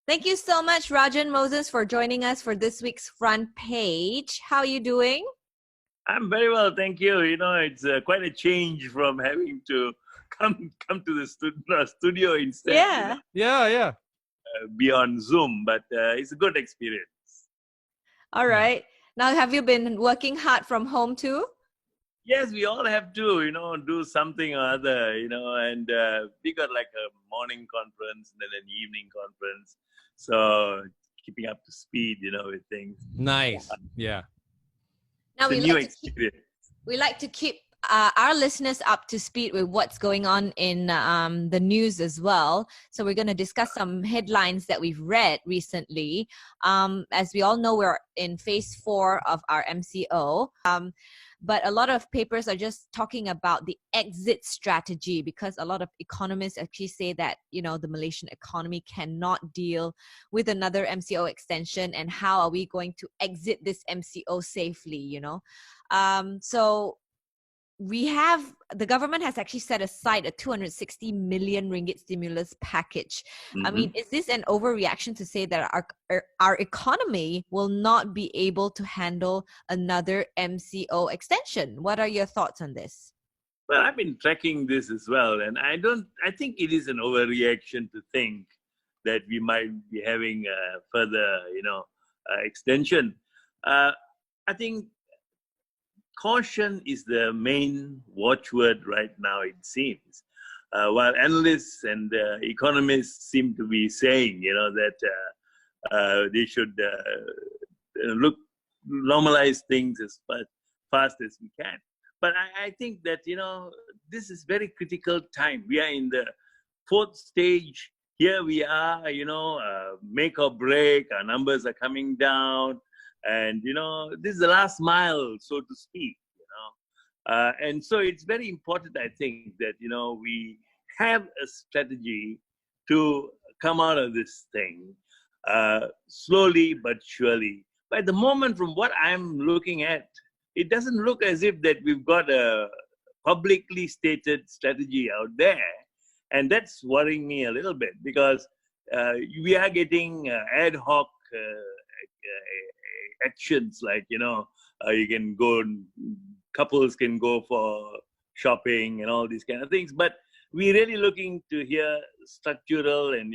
Thank you so much, Rajan Moses, for joining us for this week's front page. How are you doing? I'm very well, thank you. It's quite a change from having to come to the studio instead. Yeah. Be on Zoom, but it's a good experience. All right. Now, have you been working hard from home too? Yes, we all have to, do something or other, and we got like a morning conference and then an evening conference. So keeping up to speed, with things. Nice. Yeah. Now, It's a new experience. We like to keep our listeners up to speed with what's going on in the news as well. So we're going to discuss some headlines that we've read recently. As we all know, we're in phase 4 of our MCO. But a lot of papers are just talking about the exit strategy, because a lot of economists actually say that, the Malaysian economy cannot deal with another MCO extension, and how are we going to exit this MCO safely, So the government has actually set aside a 260 million ringgit stimulus package. I mean, is this an overreaction to say that our economy will not be able to handle another MCO extension? What are your thoughts on this? Well, I've been tracking this as well, and I think it is an overreaction to think that we might be having a further, extension. I think caution is the main watchword right now, it seems. While analysts and economists seem to be saying, that they should normalize things as fast as we can. But I think that, this is very critical time. We are in the 4th stage. Here we are, make or break. Our numbers are coming down. And, this is the last mile, so to speak, and so it's very important, I think, that, we have a strategy to come out of this thing slowly but surely. But at the moment, from what I'm looking at, it doesn't look as if that we've got a publicly stated strategy out there. And that's worrying me a little bit, because we are getting ad hoc actions, like you can go, couples can go for shopping and all these kind of things, but we're really looking to hear structural and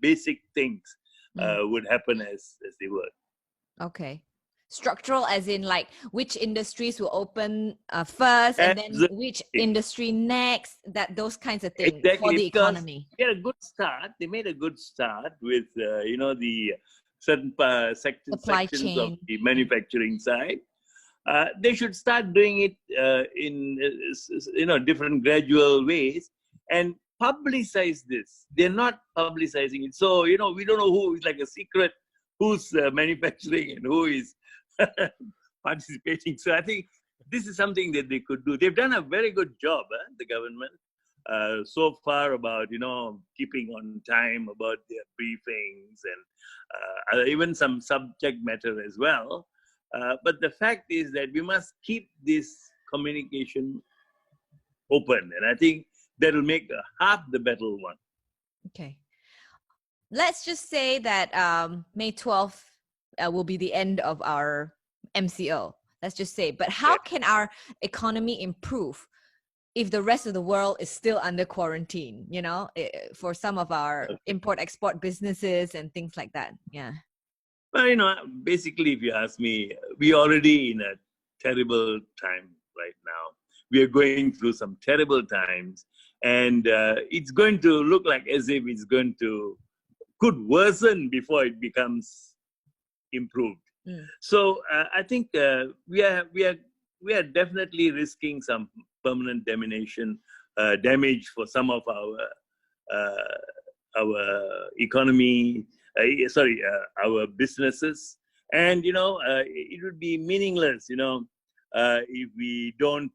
basic things would happen as they would. Okay. Structural as in like which industries will open first, and then which industry next, those kinds of things. Exactly, for the economy. They had a good start. They made a good start with the certain sections of the manufacturing side. They should start doing it in different gradual ways and publicize this. They're not publicizing it, so we don't know who is, like a secret, who's manufacturing and who is participating. So I think this is something that they could do. They've done a very good job, the government, so far, about keeping on time about their briefings and even some subject matter as well. But the fact is that we must keep this communication open, and I think that will make half the battle won. Okay. Let's just say that May 12th will be the end of our MCO. Let's just say. But how can our economy improve if the rest of the world is still under quarantine, for some of our import-export businesses and things like that? Yeah. Well, basically, if you ask me, we're already in a terrible time right now. We are going through some terrible times, and it's going to look like as if it's could worsen before it becomes improved. So I think we are definitely risking some permanent damage for some of our economy. Our businesses, and it would be meaningless, if we don't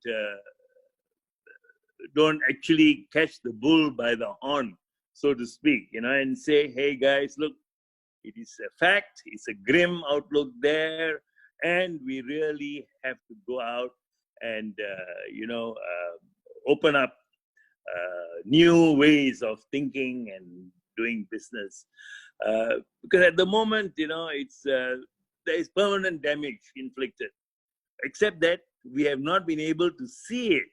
actually catch the bull by the horn, so to speak, and say, hey guys, look, it is a fact, it's a grim outlook there, and we really have to go out and open up new ways of thinking and doing business. Because at the moment, there is permanent damage inflicted. Except that we have not been able to see it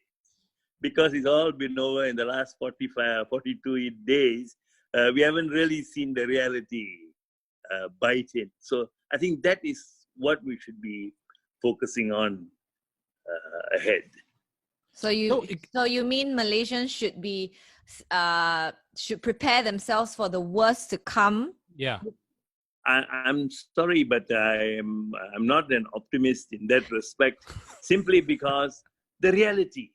because it's all been over in the last 45, 42 days. We haven't really seen the reality bite in. So I think that is what we should be focusing on ahead. So you mean Malaysians should prepare themselves for the worst to come? Yeah. I'm sorry, but I'm not an optimist in that respect, simply because the reality,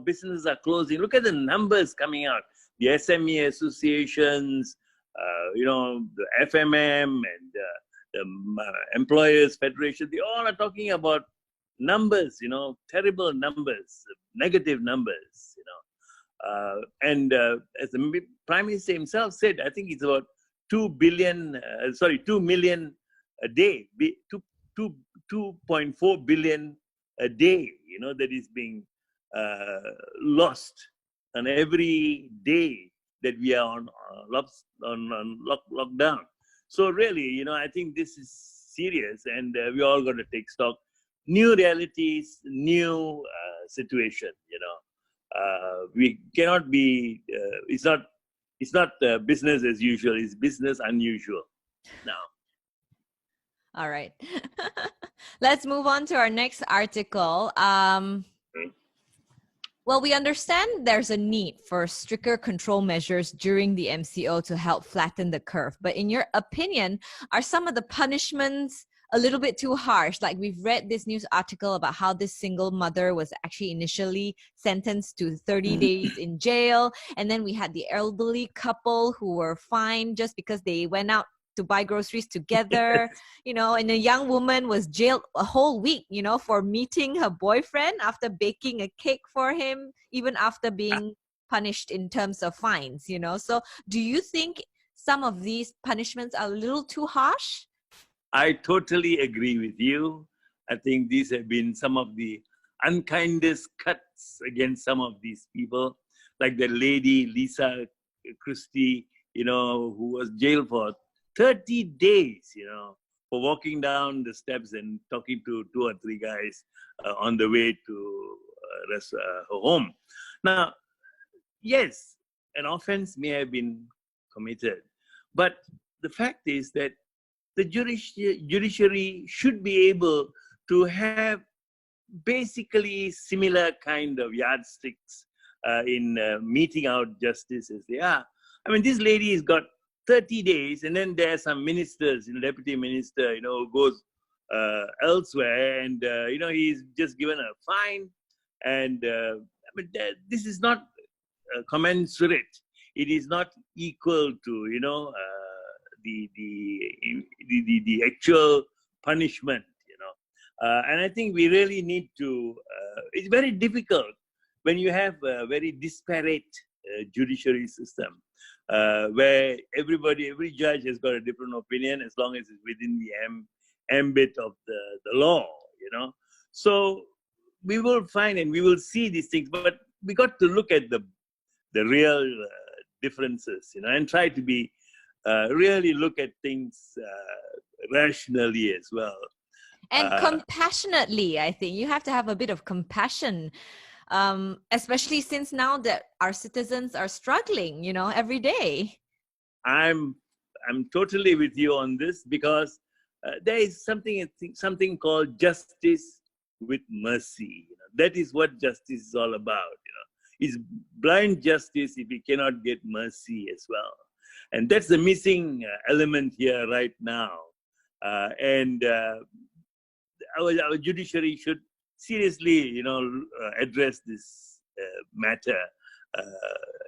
businesses are closing. Look at the numbers coming out. The SME associations, the FMM and the Employers Federation, they all are talking about numbers, terrible numbers, negative numbers, and as the Prime Minister himself said, I think it's about 2 million a day, 2.4 billion a day, that is being lost on every day that we are on lockdown. So really, I think this is serious, and we all got to take stock. New realities, new situation. We cannot be. It's not business as usual. It's business unusual now. All right. Let's move on to our next article. Well, we understand there's a need for stricter control measures during the MCO to help flatten the curve. But in your opinion, are some of the punishments a little bit too harsh? Like, we've read this news article about how this single mother was actually initially sentenced to 30 days in jail. And then we had the elderly couple who were fined just because they went out to buy groceries together, and a young woman was jailed a whole week, for meeting her boyfriend after baking a cake for him, even after being punished in terms of fines, So do you think some of these punishments are a little too harsh? I totally agree with you. I think these have been some of the unkindest cuts against some of these people, like the lady, Lisa Christie, who was jailed for 30 days, for walking down the steps and talking to 2 or 3 guys on the way to her home. Now, yes, an offense may have been committed, but the fact is that the judiciary should be able to have basically similar kind of yardsticks in meting out justice as they are. I mean, this lady has got 30 days, and then there are some ministers, deputy minister, who goes elsewhere, and he's just given a fine, and this is not commensurate. It is not equal to the actual punishment. And I think we really need to. It's very difficult when you have a very disparate judiciary system. Where every judge has got a different opinion as long as it's within the ambit of the law, So we will find and we will see these things, but we got to look at the real differences, and try to be really look at things rationally as well. And compassionately, I think you have to have a bit of compassion. Especially since now that our citizens are struggling, every day. I'm totally with you on this, because there is something called justice with mercy. That is what justice is all about. It's blind justice if we cannot get mercy as well, and that's the missing element here right now. And our judiciary should seriously, address this matter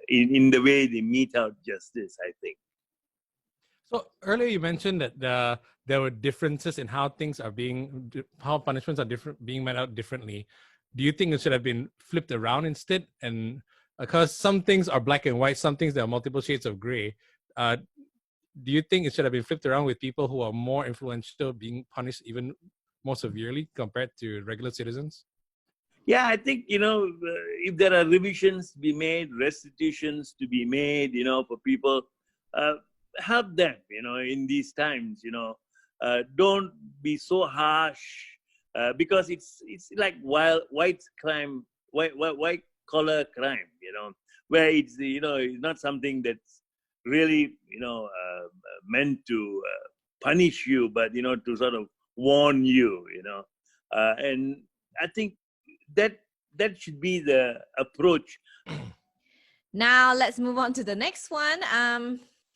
in the way they mete out justice, I think. So earlier you mentioned that there were differences in how how punishments are being met out differently. Do you think it should have been flipped around instead? And because some things are black and white, some things there are multiple shades of gray. Do you think it should have been flipped around with people who are more influential being punished even more severely compared to regular citizens? Yeah, I think, if there are revisions to be made, restitutions to be made, for people help them, in these times, don't be so harsh, because it's like white collar crime, where it's, it's not something that's really, meant to punish you, but, to sort of warn you, and I think that should be the approach. Now let's move on to the next one.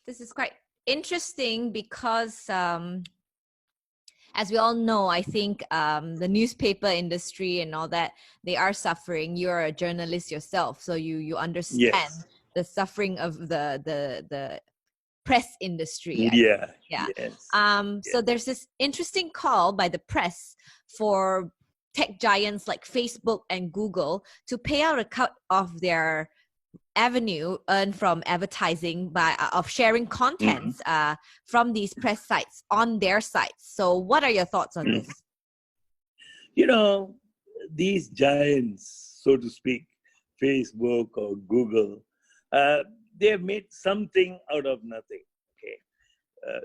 This is quite interesting because, as we all know, I think the newspaper industry and all that, they are suffering. You're a journalist yourself, so you understand Yes. the suffering of the press industry. Media. Yeah. Yes. So there's this interesting call by the press for tech giants like Facebook and Google to pay out a cut of their avenue earned from advertising of sharing contents from these press sites on their sites. So what are your thoughts on this? These giants, so to speak, Facebook or Google, they have made something out of nothing. Okay,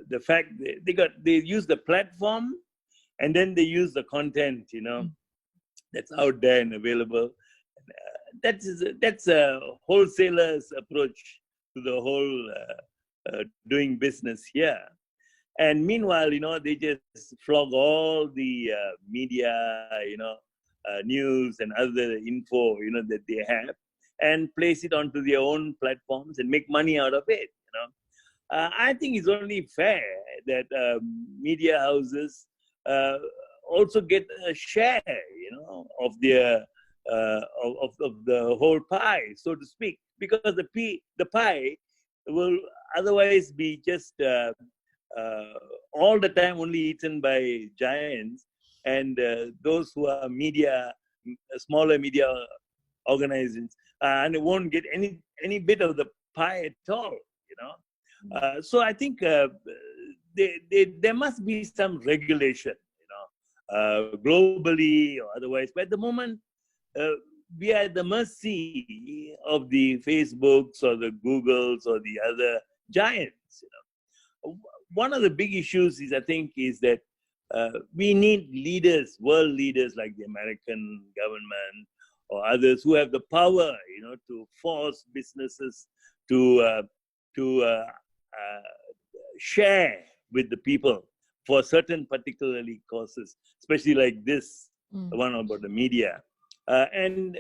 the fact they use the platform, and then they use the content, that's out there and available. That's a wholesaler's approach to the whole doing business here. And meanwhile, they just flog all the media, news and other info, that they have, and place it onto their own platforms and make money out of it. I think it's only fair that media houses also get a share, of their of the whole pie, so to speak, because the pie will otherwise be just all the time only eaten by giants, and those who are smaller media organizations, and it won't get any bit of the pie at all. So I think there must be some regulation, globally or otherwise. But at the moment, we are at the mercy of the Facebooks or the Googles or the other giants. One of the big issues is that we need leaders, world leaders like the American government or others who have the power, to force businesses to share with the people for certain particularly causes, especially like this one about the media. And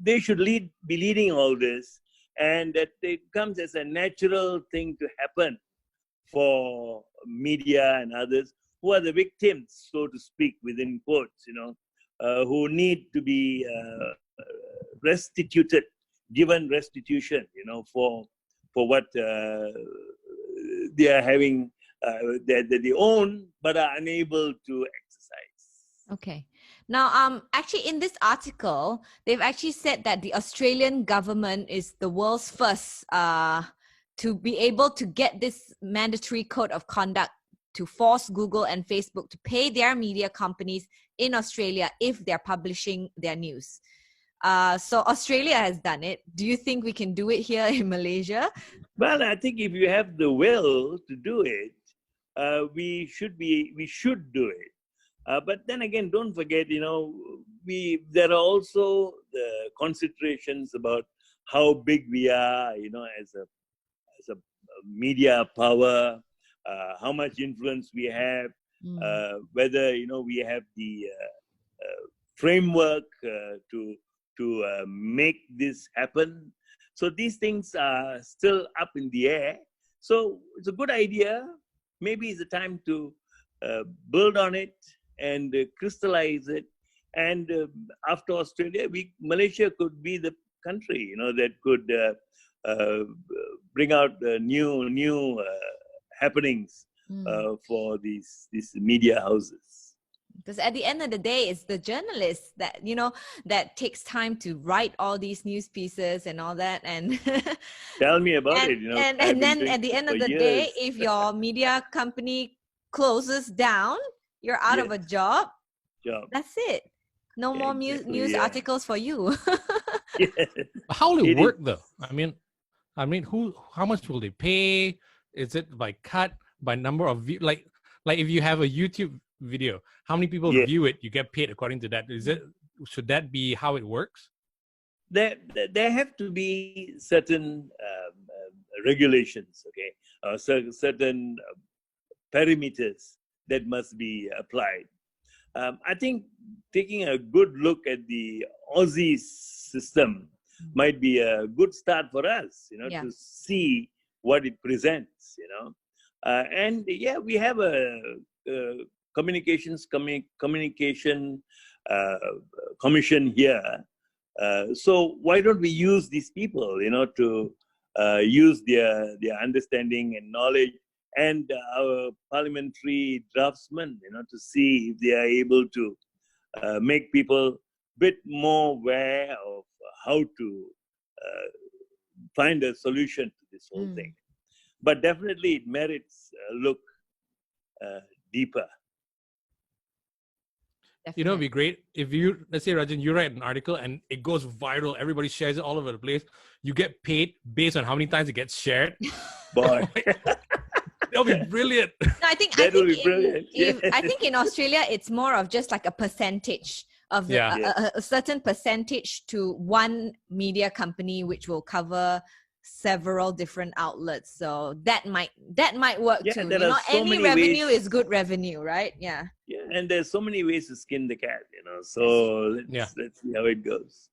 they should be leading all this, and that it comes as a natural thing to happen for media and others who are the victims, so to speak, within quotes, who need to be given restitution, for what they are having, that they own but are unable to exercise. Okay. Now, actually, in this article, they've actually said that the Australian government is the world's first to be able to get this mandatory code of conduct to force Google and Facebook to pay their media companies in Australia if they're publishing their news. So Australia has done it. Do you think we can do it here in Malaysia? Well, I think if you have the will to do it, we should do it. But then again, don't forget, there are also the considerations about how big we are, as a media power, how much influence we have, whether we have the framework to make this happen. So these things are still up in the air. So it's a good idea. Maybe it's a time to build on it and crystallize it. And after Australia, Malaysia could be the country, that could bring out new happenings for these media houses. Because at the end of the day, it's the journalists that, that takes time to write all these news pieces and all that. And tell me about it. And then at the end of the day, if your media company closes down, you're out of a job. That's it. No more news articles for you. How will it work though? I mean, how much will they pay? Is it by cut, by number of view? Like if you have a YouTube video, how many people Yeah. view it? You get paid according to that. Should that be how it works? There have to be certain regulations, okay, certain parameters that must be applied. I think taking a good look at the Aussie system might be a good start for us, to see what it presents, and yeah, we have a communication commission here. So why don't we use these people, to use their understanding and knowledge, and our parliamentary draftsmen, to see if they are able to make people a bit more aware of how to find a solution to this whole thing. But definitely it merits a look deeper. You know, it'd be great if you, let's say, Rajan, you write an article and it goes viral, everybody shares it all over the place. You get paid based on how many times it gets shared. Boy. That'll be brilliant. No, I think in Australia, it's more of just like a percentage of a certain percentage to one media company, which will cover several different outlets. So that might work too. Any revenue is good revenue, right? Yeah. Yeah, and there's so many ways to skin the cat, so let's see how it goes.